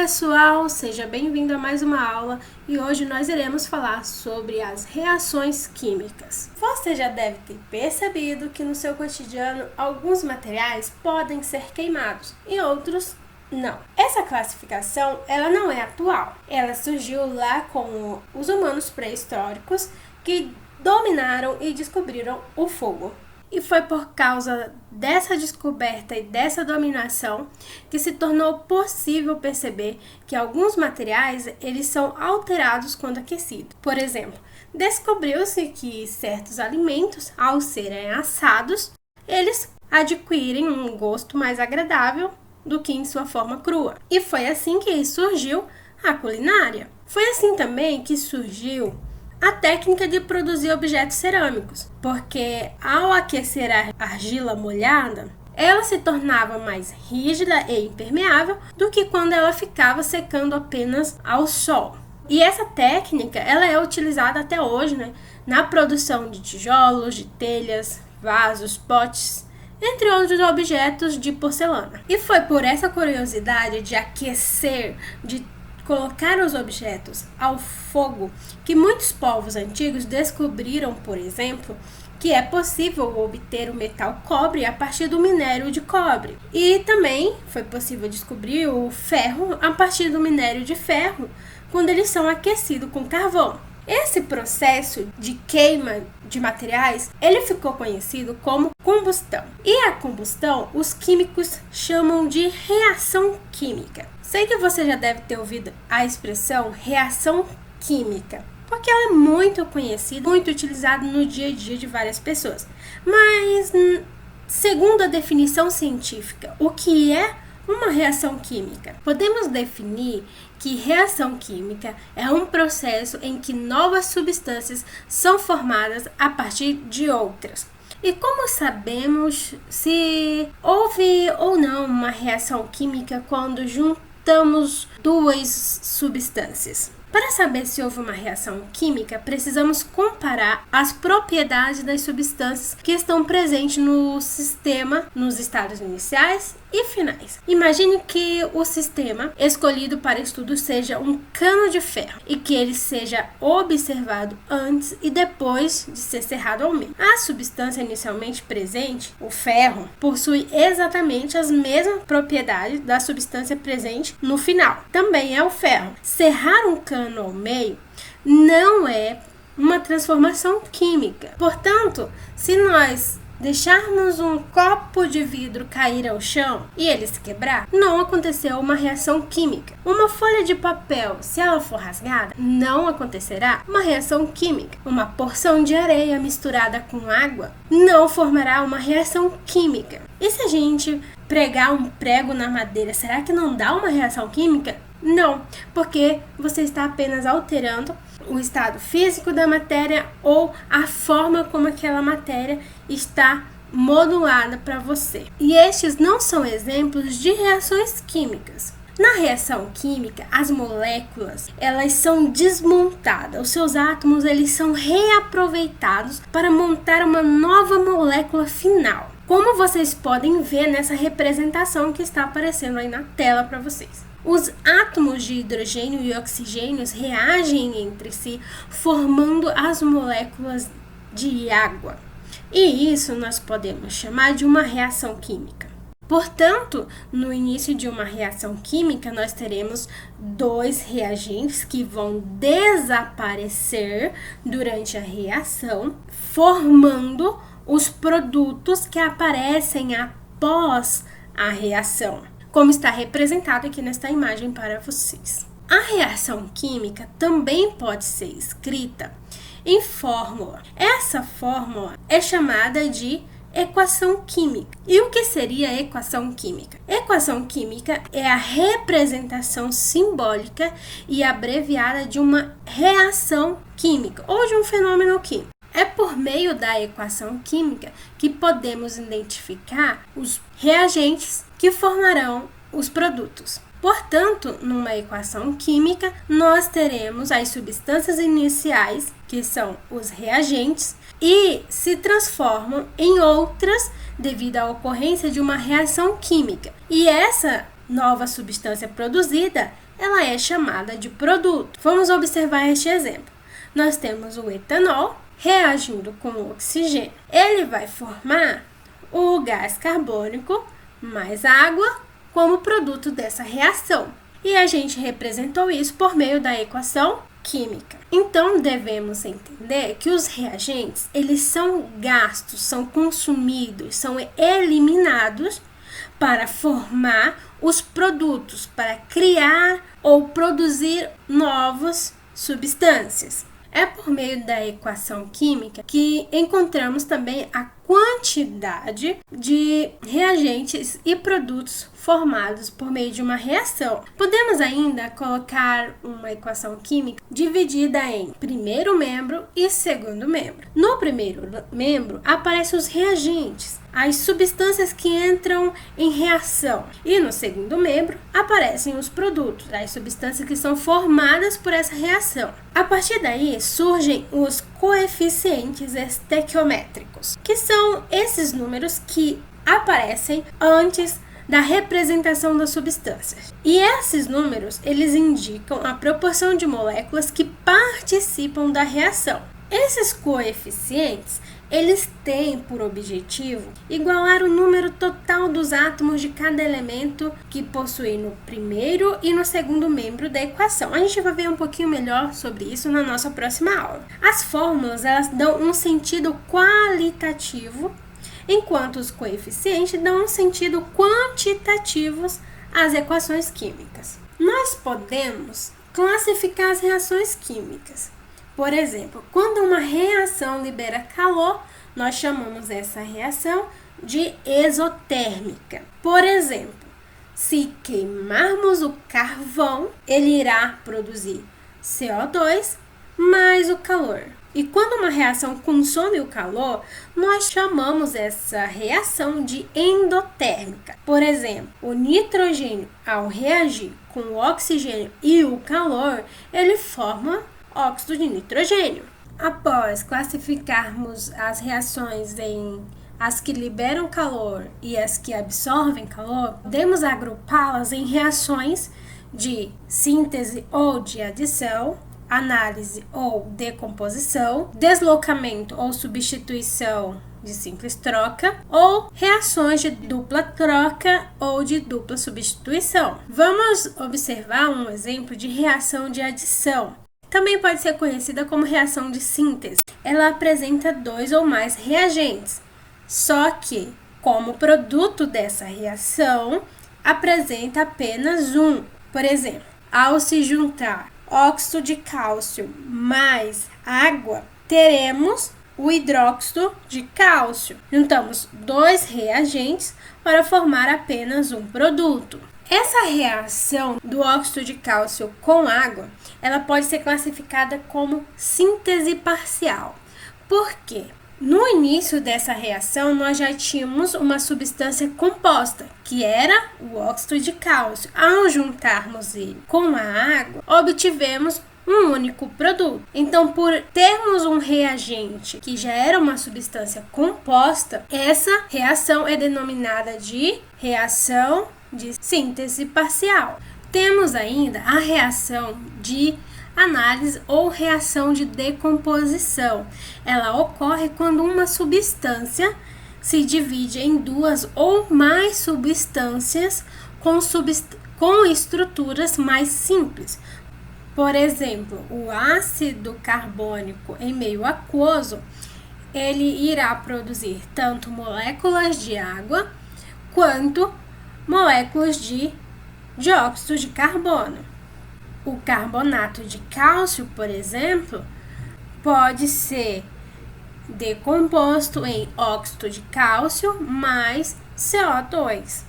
pessoal, seja bem-vindo a mais uma aula e hoje nós iremos falar sobre as reações químicas. Você já deve ter percebido que no seu cotidiano alguns materiais podem ser queimados e outros não. Essa classificação ela não é atual, ela surgiu lá com os humanos pré-históricos que dominaram e descobriram o fogo. E foi por causa dessa descoberta e dessa dominação que se tornou possível perceber que alguns materiais eles são alterados quando aquecidos. Por exemplo, descobriu-se que certos alimentos, ao serem assados, eles adquirem um gosto mais agradável do que em sua forma crua. E foi assim que surgiu a culinária. Foi assim também que surgiu a técnica de produzir objetos cerâmicos, porque ao aquecer a argila molhada, ela se tornava mais rígida e impermeável do que quando ela ficava secando apenas ao sol. E essa técnica ela é utilizada até hoje, na produção de tijolos, de telhas, vasos, potes, entre outros objetos de porcelana. E foi por essa curiosidade de aquecer, de colocar os objetos ao fogo que muitos povos antigos descobriram, por exemplo, que é possível obter o metal cobre a partir do minério de cobre. E também foi possível descobrir o ferro a partir do minério de ferro, quando eles são aquecidos com carvão. Esse processo de queima de materiais, ele ficou conhecido como combustão. E a combustão, os químicos chamam de reação química. Sei que você já deve ter ouvido a expressão reação química, porque ela é muito conhecida, muito utilizada no dia a dia de várias pessoas. Mas, segundo a definição científica, o que é uma reação química? Podemos definir que reação química é um processo em que novas substâncias são formadas a partir de outras. E como sabemos se houve ou não uma reação química quando juntamos duas substâncias? Para saber se houve uma reação química, precisamos comparar as propriedades das substâncias que estão presentes no sistema, nos estados iniciais e finais. Imagine que o sistema escolhido para estudo seja um cano de ferro e que ele seja observado antes e depois de ser cerrado ao meio. A substância inicialmente presente, o ferro, possui exatamente as mesmas propriedades da substância presente no final. Também é o ferro. Serrar um cano ao meio não é uma transformação química. Portanto, se nós deixarmos um copo de vidro cair ao chão e ele se quebrar, não aconteceu uma reação química. Uma folha de papel, se ela for rasgada, não acontecerá uma reação química. Uma porção de areia misturada com água não formará uma reação química. E se a gente pregar um prego na madeira, será que não dá uma reação química? Não, porque você está apenas alterando o estado físico da matéria ou a forma como aquela matéria está modulada para você. E estes não são exemplos de reações químicas. Na reação química, as moléculas, elas são desmontadas. Os seus átomos, eles são reaproveitados para montar uma nova molécula final. Como vocês podem ver nessa representação que está aparecendo aí na tela para vocês. Os átomos de hidrogênio e oxigênio reagem entre si, formando as moléculas de água. E isso nós podemos chamar de uma reação química. Portanto, no início de uma reação química, nós teremos dois reagentes que vão desaparecer durante a reação, formando os produtos que aparecem após a reação, como está representado aqui nesta imagem para vocês. A reação química também pode ser escrita em fórmula. Essa fórmula é chamada de equação química. E o que seria a equação química? Equação química é a representação simbólica e abreviada de uma reação química ou de um fenômeno químico. É por meio da equação química que podemos identificar os reagentes que formarão os produtos. Portanto, numa equação química, nós teremos as substâncias iniciais, que são os reagentes, e se transformam em outras devido à ocorrência de uma reação química. E essa nova substância produzida, ela é chamada de produto. Vamos observar este exemplo. Nós temos o etanol reagindo com o oxigênio. Ele vai formar o gás carbônico mais água como produto dessa reação. E a gente representou isso por meio da equação química. Então, devemos entender que os reagentes, eles são gastos, são consumidos, são eliminados para formar os produtos, para criar ou produzir novas substâncias. É por meio da equação química que encontramos também a quantidade de reagentes e produtos formados por meio de uma reação. Podemos ainda colocar uma equação química dividida em primeiro membro e segundo membro. No primeiro membro aparecem os reagentes, as substâncias que entram em reação. E no segundo membro aparecem os produtos, as substâncias que são formadas por essa reação. A partir daí surgem os coeficientes estequiométricos, que são esses números que aparecem antes da representação das substâncias. E esses números, eles indicam a proporção de moléculas que participam da reação. Esses coeficientes, eles têm por objetivo igualar o número total dos átomos de cada elemento que possui no primeiro e no segundo membro da equação. A gente vai ver um pouquinho melhor sobre isso na nossa próxima aula. As fórmulas, elas dão um sentido qualitativo, enquanto os coeficientes dão um sentido quantitativo às equações químicas. Nós podemos classificar as reações químicas. Por exemplo, quando uma reação libera calor, nós chamamos essa reação de exotérmica. Por exemplo, se queimarmos o carvão, ele irá produzir CO2 mais o calor. E quando uma reação consome o calor, nós chamamos essa reação de endotérmica. Por exemplo, o nitrogênio, ao reagir com o oxigênio e o calor, ele forma óxido de nitrogênio. Após classificarmos as reações em as que liberam calor e as que absorvem calor, podemos agrupá-las em reações de síntese ou de adição, análise ou decomposição, deslocamento ou substituição de simples troca, ou reações de dupla troca ou de dupla substituição. Vamos observar um exemplo de reação de adição. Também pode ser conhecida como reação de síntese. Ela apresenta 2 ou mais reagentes, só que, como produto dessa reação, apresenta apenas um. Por exemplo, ao se juntar óxido de cálcio mais água, teremos o hidróxido de cálcio. Juntamos 2 reagentes para formar apenas um produto. Essa reação do óxido de cálcio com água, ela pode ser classificada como síntese parcial. Por quê? No início dessa reação, nós já tínhamos uma substância composta, que era o óxido de cálcio. Ao juntarmos ele com a água, obtivemos um único produto. Então, por termos um reagente que já era uma substância composta, essa reação é denominada de reação de síntese parcial. Temos ainda a reação de análise ou reação de decomposição. Ela ocorre quando uma substância se divide em 2 ou mais substâncias com estruturas mais simples. Por exemplo, o ácido carbônico em meio aquoso, ele irá produzir tanto moléculas de água quanto moléculas de dióxido de carbono. O carbonato de cálcio, por exemplo, pode ser decomposto em óxido de cálcio mais CO2.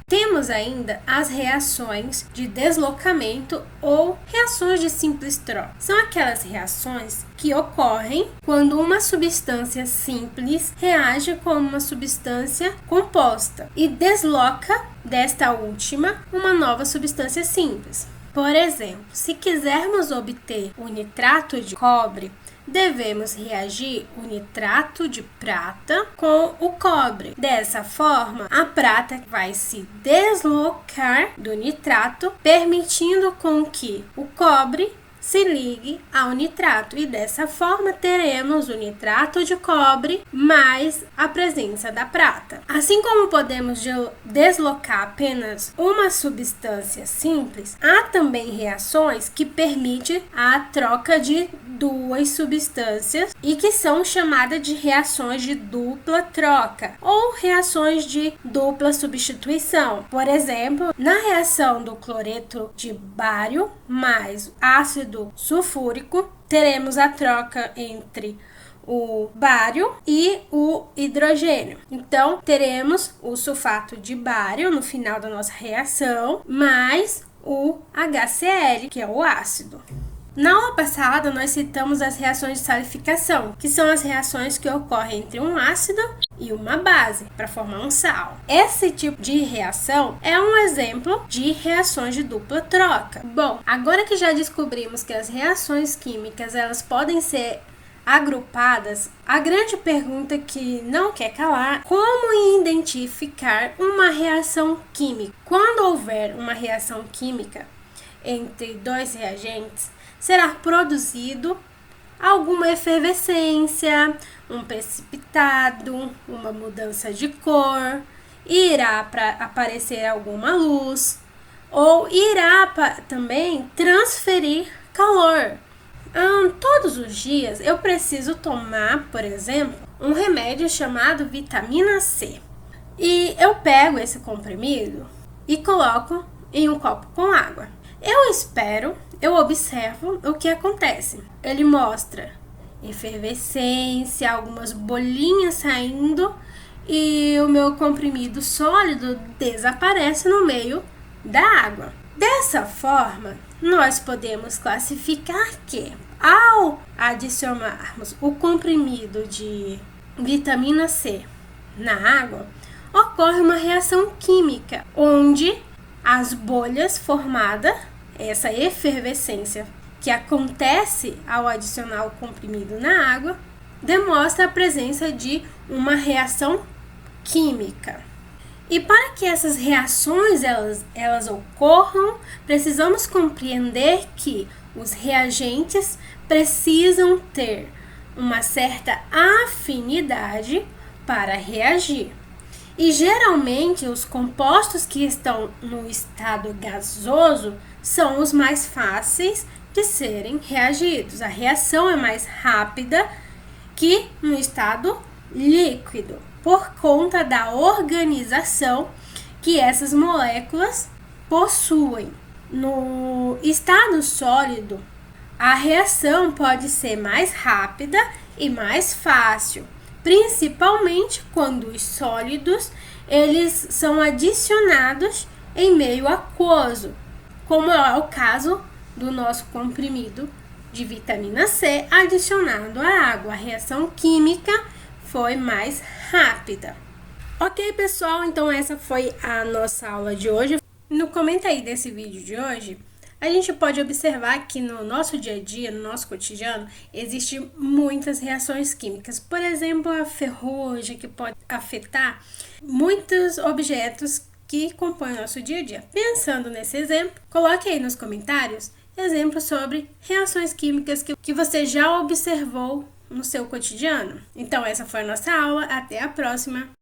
Temos ainda as reações de deslocamento ou reações de simples troca. São aquelas reações que ocorrem quando uma substância simples reage com uma substância composta e desloca desta última uma nova substância simples. Por exemplo, se quisermos obter o nitrato de cobre, devemos reagir o nitrato de prata com o cobre. Dessa forma, a prata vai se deslocar do nitrato, permitindo com que o cobre se ligue ao nitrato, e dessa forma teremos o nitrato de cobre mais a presença da prata. Assim como podemos deslocar apenas uma substância simples, há também reações que permitem a troca de duas substâncias e que são chamadas de reações de dupla troca ou reações de dupla substituição. Por exemplo, na reação do cloreto de bário mais ácido sulfúrico, teremos a troca entre o bário e o hidrogênio. Então, teremos o sulfato de bário no final da nossa reação, mais o HCl, que é o ácido. Na aula passada, nós citamos as reações de salificação, que são as reações que ocorrem entre um ácido e uma base para formar um sal. Esse tipo de reação é um exemplo de reações de dupla troca. Bom, agora que já descobrimos que as reações químicas elas podem ser agrupadas, a grande pergunta que não quer calar: como identificar uma reação química? Quando houver uma reação química entre dois reagentes, será produzido alguma efervescência, um precipitado, uma mudança de cor, irá aparecer alguma luz ou irá também transferir calor. Todos os dias eu preciso tomar, por exemplo, um remédio chamado vitamina C. E eu pego esse comprimido e coloco em um copo com água. Eu observo o que acontece. Ele mostra efervescência, algumas bolinhas saindo e o meu comprimido sólido desaparece no meio da água. Dessa forma, nós podemos classificar que, ao adicionarmos o comprimido de vitamina C na água, ocorre uma reação química, onde as bolhas formadas, essa efervescência que acontece ao adicionar o comprimido na água, demonstra a presença de uma reação química. E para que essas reações elas ocorram, precisamos compreender que os reagentes precisam ter uma certa afinidade para reagir. E geralmente os compostos que estão no estado gasoso são os mais fáceis de serem reagidos. A reação é mais rápida que no estado líquido, por conta da organização que essas moléculas possuem. No estado sólido, a reação pode ser mais rápida e mais fácil, principalmente quando os sólidos eles são adicionados em meio aquoso, como é o caso do nosso comprimido de vitamina C adicionado à água. A reação química foi mais rápida. Ok, pessoal, então essa foi a nossa aula de hoje. No comentário desse vídeo de hoje, a gente pode observar que no nosso dia a dia, no nosso cotidiano, existem muitas reações químicas. Por exemplo, a ferrugem, que pode afetar muitos objetos que compõem o nosso dia a dia. Pensando nesse exemplo, coloque aí nos comentários exemplos sobre reações químicas que você já observou no seu cotidiano. Então, essa foi a nossa aula. Até a próxima!